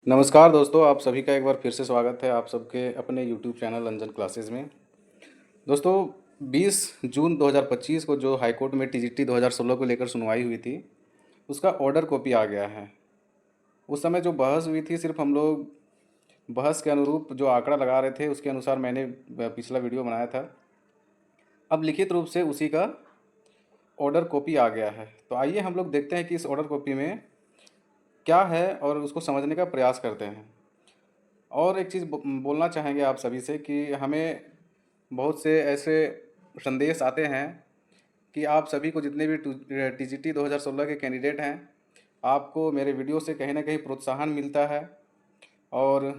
नमस्कार दोस्तों, आप सभी का एक बार फिर से स्वागत है आप सबके अपने यूट्यूब चैनल अंजन क्लासेस में। दोस्तों, 20 जून 2025 को जो हाईकोर्ट में टीजीटी 2016 को लेकर सुनवाई हुई थी, उसका ऑर्डर कॉपी आ गया है। उस समय जो बहस हुई थी, सिर्फ हम लोग बहस के अनुरूप जो आंकड़ा लगा रहे थे, उसके अनुसार मैंने पिछला वीडियो बनाया था। अब लिखित रूप से उसी का ऑर्डर कॉपी आ गया है। तो आइए हम लोग देखते हैं कि इस ऑर्डर कॉपी में क्या है और उसको समझने का प्रयास करते हैं। और एक चीज़ बोलना चाहेंगे आप सभी से कि हमें बहुत से ऐसे संदेश आते हैं कि आप सभी को, जितने भी टीजीटी 2016 के कैंडिडेट हैं, आपको मेरे वीडियो से कहीं ना कहीं प्रोत्साहन मिलता है और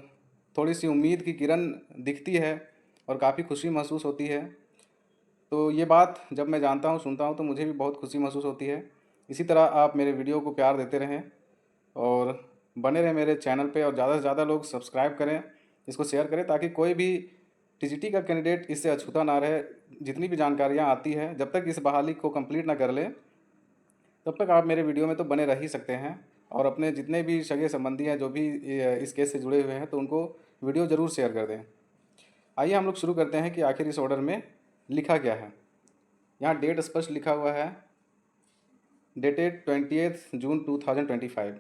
थोड़ी सी उम्मीद की किरण दिखती है और काफ़ी खुशी महसूस होती है। तो ये बात जब मैं जानता हूँ, सुनता हूँ, तो मुझे भी बहुत खुशी महसूस होती है। इसी तरह आप मेरे वीडियो को प्यार देते रहें और बने रहें मेरे चैनल पे, और ज़्यादा से ज़्यादा लोग सब्सक्राइब करें, इसको शेयर करें, ताकि कोई भी टीजीटी का कैंडिडेट इससे अछूता ना रहे। जितनी भी जानकारियाँ आती है, जब तक इस बहाली को कंप्लीट ना कर ले, तब तक आप मेरे वीडियो में तो बने रह ही सकते हैं। और अपने जितने भी सगे संबंधी हैं जो भी इस केस से जुड़े हुए हैं, तो उनको वीडियो ज़रूर शेयर कर दें। आइए हम लोग शुरू करते हैं कि आखिर इस ऑर्डर में लिखा क्या है। यहाँ डेट स्पष्ट लिखा हुआ है, डेटेड 20 जून 2025।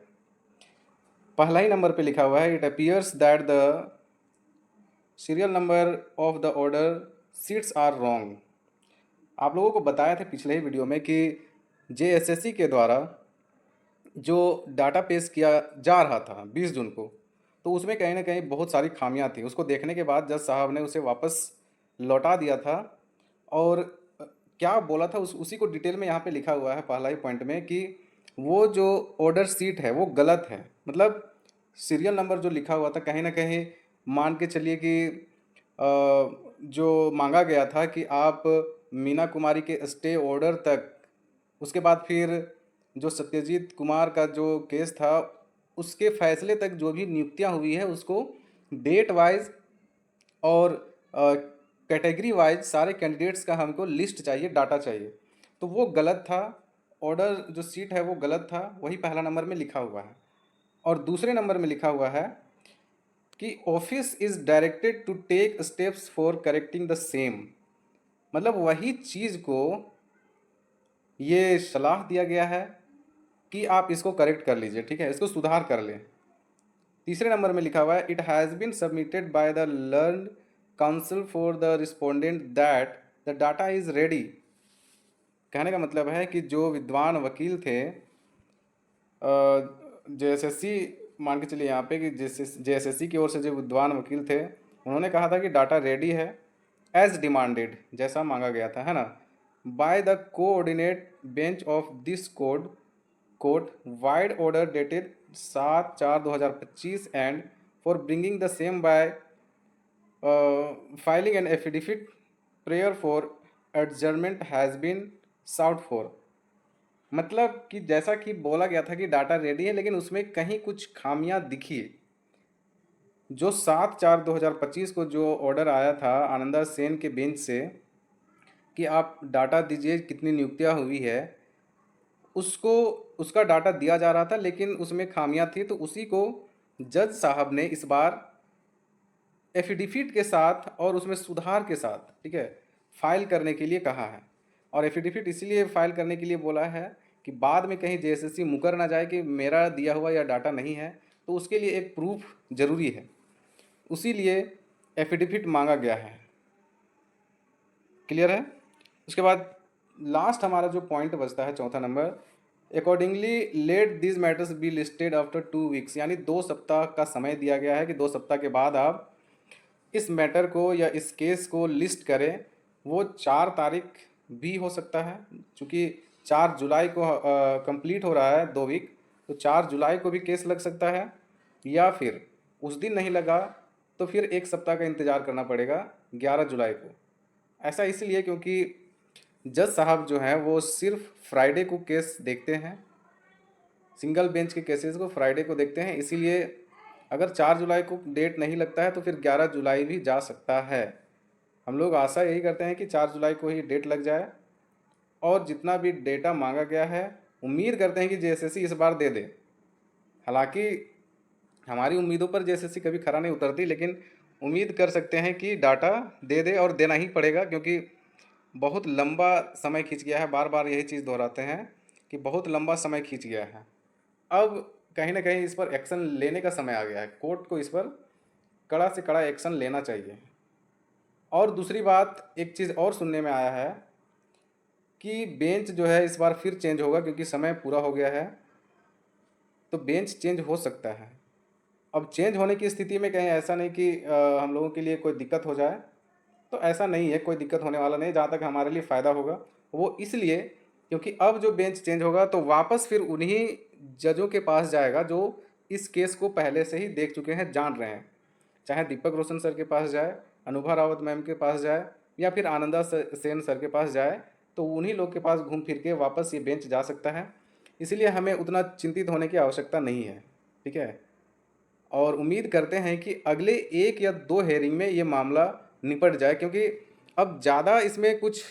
पहला ही नंबर पे लिखा हुआ है, it appears that the serial number of the order sheets are wrong. आप लोगों को बताया था पिछले ही वीडियो में कि जेएसएससी के द्वारा जो डाटा पेश किया जा रहा था 20 जून को, तो उसमें कहीं ना कहीं बहुत सारी खामियां थी। उसको देखने के बाद जज साहब ने उसे वापस लौटा दिया था। और क्या बोला था उसी को डिटेल में यहाँ पे लिखा हुआ है पहला ही पॉइंट में, कि वो जो ऑर्डर सीट है वो गलत है। मतलब सीरियल नंबर जो लिखा हुआ था, कहीं ना कहीं मान के चलिए कि जो मांगा गया था कि आप मीना कुमारी के स्टे ऑर्डर तक, उसके बाद फिर जो सत्यजीत कुमार का जो केस था उसके फैसले तक जो भी नियुक्तियां हुई है, उसको डेट वाइज और कैटेगरी वाइज सारे कैंडिडेट्स का हमको लिस्ट चाहिए, डाटा चाहिए। तो वो गलत था। ऑर्डर जो सीट है वो गलत था, वही पहला नंबर में लिखा हुआ है। और दूसरे नंबर में लिखा हुआ है कि office is directed to take steps for correcting the same. मतलब वही चीज़ को ये सलाह दिया गया है कि आप इसको करेक्ट कर लीजिए, ठीक है, इसको सुधार कर लें। तीसरे नंबर में लिखा हुआ है, it has been submitted by the learned counsel for the respondent that the data is ready. कहने का मतलब है कि जो विद्वान वकील थे, जेएसएससी, मान के चलिए यहाँ पे कि जेएसएससी की ओर से जो विद्वान वकील थे, उन्होंने कहा था कि डाटा रेडी है एज डिमांडेड, जैसा मांगा गया था, है ना, by the coordinate bench of this court vide order dated 7/4/2025 and for bringing the same by filing an affidavit prayer for adjournment has been sought for. मतलब कि जैसा कि बोला गया था कि डाटा रेडी है, लेकिन उसमें कहीं कुछ खामियां दिखी। जो 7/4/2025 को जो ऑर्डर आया था आनंदा सेन के बेंच से कि आप डाटा दीजिए कितनी नियुक्तियां हुई है, उसको उसका डाटा दिया जा रहा था, लेकिन उसमें खामियां थी। तो उसी को जज साहब ने इस बार एफिडेविट के साथ और उसमें सुधार के साथ, ठीक है, फाइल करने के लिए कहा है। और एफिडेविट इसीलिए फाइल करने के लिए बोला है कि बाद में कहीं जेएसएससी मुकर ना जाए कि मेरा दिया हुआ यह डाटा नहीं है, तो उसके लिए एक प्रूफ जरूरी है। उसी लिए एफिडेविट मांगा गया है। क्लियर है। उसके बाद लास्ट हमारा जो पॉइंट बचता है, चौथा number, accordingly let this matters be listed after 2 weeks. यानी 2 सप्ताह का समय दिया गया है कि 2 सप्ताह के बाद आप इस मैटर को या इस केस को लिस्ट करें। वो 4 तारीख भी हो सकता है, क्योंकि 4 जुलाई को कंप्लीट हो रहा है 2 वीक, तो 4 जुलाई को भी केस लग सकता है, या फिर उस दिन नहीं लगा तो फिर 1 सप्ताह का इंतज़ार करना पड़ेगा 11 जुलाई को। ऐसा इसलिए क्योंकि जज साहब जो हैं वो सिर्फ फ्राइडे को केस देखते हैं, सिंगल बेंच के केसेस को फ्राइडे को देखते हैं। इसीलिए अगर 4 जुलाई को डेट नहीं लगता है तो फिर 11 जुलाई भी जा सकता है। हम लोग आशा यही करते हैं कि 4 जुलाई को ही डेट लग जाए। और जितना भी डेटा मांगा गया है, उम्मीद करते हैं कि जेएसएससी इस बार दे दे। हालांकि हमारी उम्मीदों पर जेएसएससी कभी खरा नहीं उतरती, लेकिन उम्मीद कर सकते हैं कि डाटा दे दे, और देना ही पड़ेगा, क्योंकि बहुत लंबा समय खींच गया है। बार बार यही चीज़ दोहराते हैं कि बहुत लंबा समय खींच गया है। अब कहीं ना कहीं इस पर एक्शन लेने का समय आ गया है। कोर्ट को इस पर कड़ा से कड़ा एक्शन लेना चाहिए। और दूसरी बात, एक चीज़ और सुनने में आया है कि बेंच जो है इस बार फिर चेंज होगा, क्योंकि समय पूरा हो गया है, तो बेंच चेंज हो सकता है। अब चेंज होने की स्थिति में कहीं ऐसा नहीं कि हम लोगों के लिए कोई दिक्कत हो जाए, तो ऐसा नहीं है, कोई दिक्कत होने वाला नहीं। जहाँ तक हमारे लिए फ़ायदा होगा वो इसलिए क्योंकि अब जो बेंच चेंज होगा तो वापस फिर उन्हीं जजों के पास जाएगा जो इस केस को पहले से ही देख चुके हैं, जान रहे हैं। चाहे दीपक रोशन सर के पास जाए, अनुभा रावत मैम के पास जाए, या फिर आनंदा सेन सर के पास जाए, तो उन्हीं लोग के पास घूम फिर के वापस ये बेंच जा सकता है। इसलिए हमें उतना चिंतित होने की आवश्यकता नहीं है, ठीक है। और उम्मीद करते हैं कि अगले 1 या 2 हेयरिंग में ये मामला निपट जाए, क्योंकि अब ज़्यादा इसमें कुछ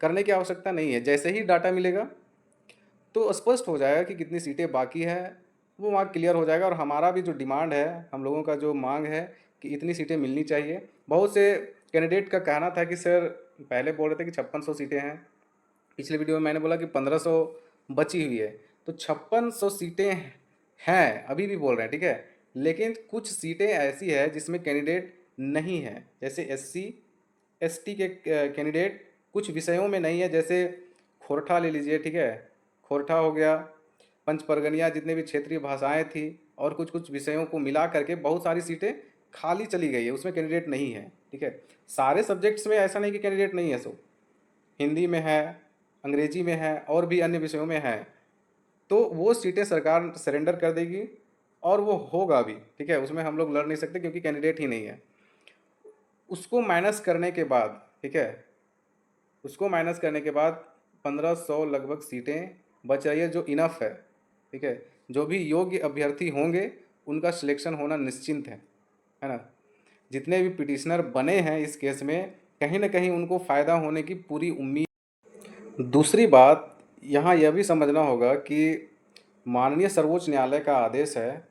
करने की आवश्यकता नहीं है। जैसे ही डाटा मिलेगा तो स्पष्ट हो जाएगा कि कितनी सीटें बाकी है, वो वहाँ क्लियर हो जाएगा। और हमारा भी जो डिमांड है, हम लोगों का जो मांग है कि इतनी सीटें मिलनी चाहिए। बहुत से कैंडिडेट का कहना था कि सर, पहले बोल रहे थे कि 5600 सीटें हैं, पिछले वीडियो में मैंने बोला कि 1500 बची हुई है, तो 5600 सीटें हैं, अभी भी बोल रहे हैं, ठीक है। लेकिन कुछ सीटें ऐसी है जिसमें कैंडिडेट नहीं है, जैसे एससी एसटी के कैंडिडेट कुछ विषयों में नहीं है, जैसे खोरठा ले लीजिए, ठीक है। खोरठा हो गया, पंच परगनिया, जितने भी क्षेत्रीय भाषाएं थी, और कुछ कुछ विषयों को मिला करके बहुत सारी सीटें खाली चली गई है, उसमें कैंडिडेट नहीं है, ठीक है। सारे सब्जेक्ट्स में ऐसा नहीं कि कैंडिडेट नहीं है, सो हिंदी में है, अंग्रेजी में है, और भी अन्य विषयों में है। तो वो सीटें सरकार सरेंडर कर देगी, और वो होगा भी, ठीक है। उसमें हम लोग लड़ नहीं सकते क्योंकि कैंडिडेट ही नहीं है। उसको माइनस करने के बाद, ठीक है, उसको माइनस करने के बाद 1500 लगभग सीटें बच रही है, जो इनफ है, ठीक है। जो भी योग्य अभ्यर्थी होंगे उनका सिलेक्शन होना निश्चिंत है ना। जितने भी पिटिशनर बने हैं इस केस में, कहीं ना कहीं उनको फ़ायदा होने की पूरी उम्मीद। दूसरी बात, यहाँ यह भी समझना होगा कि माननीय सर्वोच्च न्यायालय का आदेश है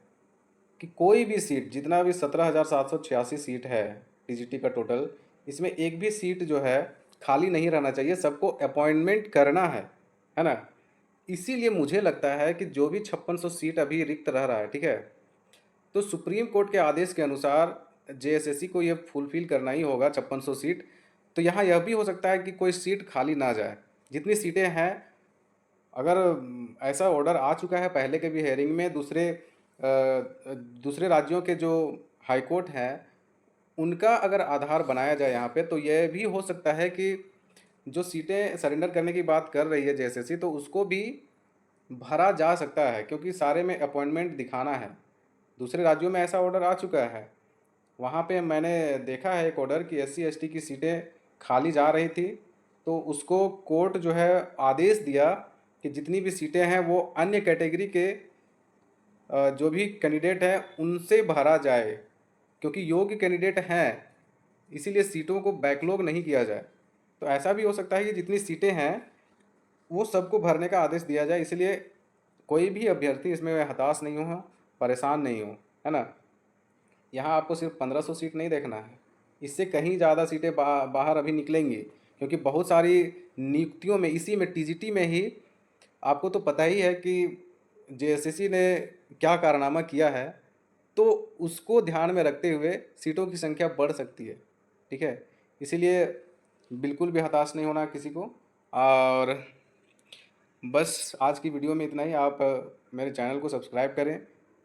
कि कोई भी सीट, जितना भी 17,786 सीट है टीजीटी का टोटल, इसमें एक भी सीट जो है खाली नहीं रहना चाहिए, सबको अपॉइंटमेंट करना है ना। इसीलिए मुझे लगता है कि जो भी 5600 सीट अभी रिक्त रह रहा है, ठीक है, तो सुप्रीम कोर्ट के आदेश के अनुसार जेएसएससी को ये फुलफिल करना ही होगा 5600 सीट। तो यहाँ यह भी हो सकता है कि कोई सीट खाली ना जाए। जितनी सीटें हैं, अगर ऐसा ऑर्डर आ चुका है पहले के भी हेयरिंग में, दूसरे राज्यों के जो हाई कोर्ट हैं उनका अगर आधार बनाया जाए यहाँ पे, तो यह भी हो सकता है कि जो सीटें सरेंडर करने की बात कर रही है जेएसएससी, तो उसको भी भरा जा सकता है, क्योंकि सारे में अपॉइंटमेंट दिखाना है। दूसरे राज्यों में ऐसा ऑर्डर आ चुका है। वहाँ पे मैंने देखा है एक ऑर्डर कि एससी एसटी की सीटें खाली जा रही थी, तो उसको कोर्ट जो है आदेश दिया कि जितनी भी सीटें हैं वो अन्य कैटेगरी के जो भी कैंडिडेट हैं उनसे भरा जाए, क्योंकि योग्य कैंडिडेट हैं, इसीलिए सीटों को बैकलॉग नहीं किया जाए। तो ऐसा भी हो सकता है कि जितनी सीटें हैं वो सबको भरने का आदेश दिया जाए, इसलिए कोई भी अभ्यर्थी इसमें हताश नहीं हो, परेशान नहीं हो, है ना। यहाँ आपको सिर्फ 1500 सीट नहीं देखना है, इससे कहीं ज़्यादा सीटें बाहर अभी निकलेंगी, क्योंकि बहुत सारी नियुक्तियों में, इसी में टीजीटी में ही, आपको तो पता ही है कि जेएसएससी ने क्या कारनामा किया है, तो उसको ध्यान में रखते हुए सीटों की संख्या बढ़ सकती है, ठीक है। इसीलिए बिल्कुल भी हताश नहीं होना किसी को। और बस आज की वीडियो में इतना ही। आप मेरे चैनल को सब्सक्राइब करें,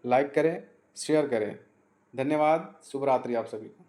लाइक करें, शेयर करें। धन्यवाद। शुभ रात्रि आप सभी को।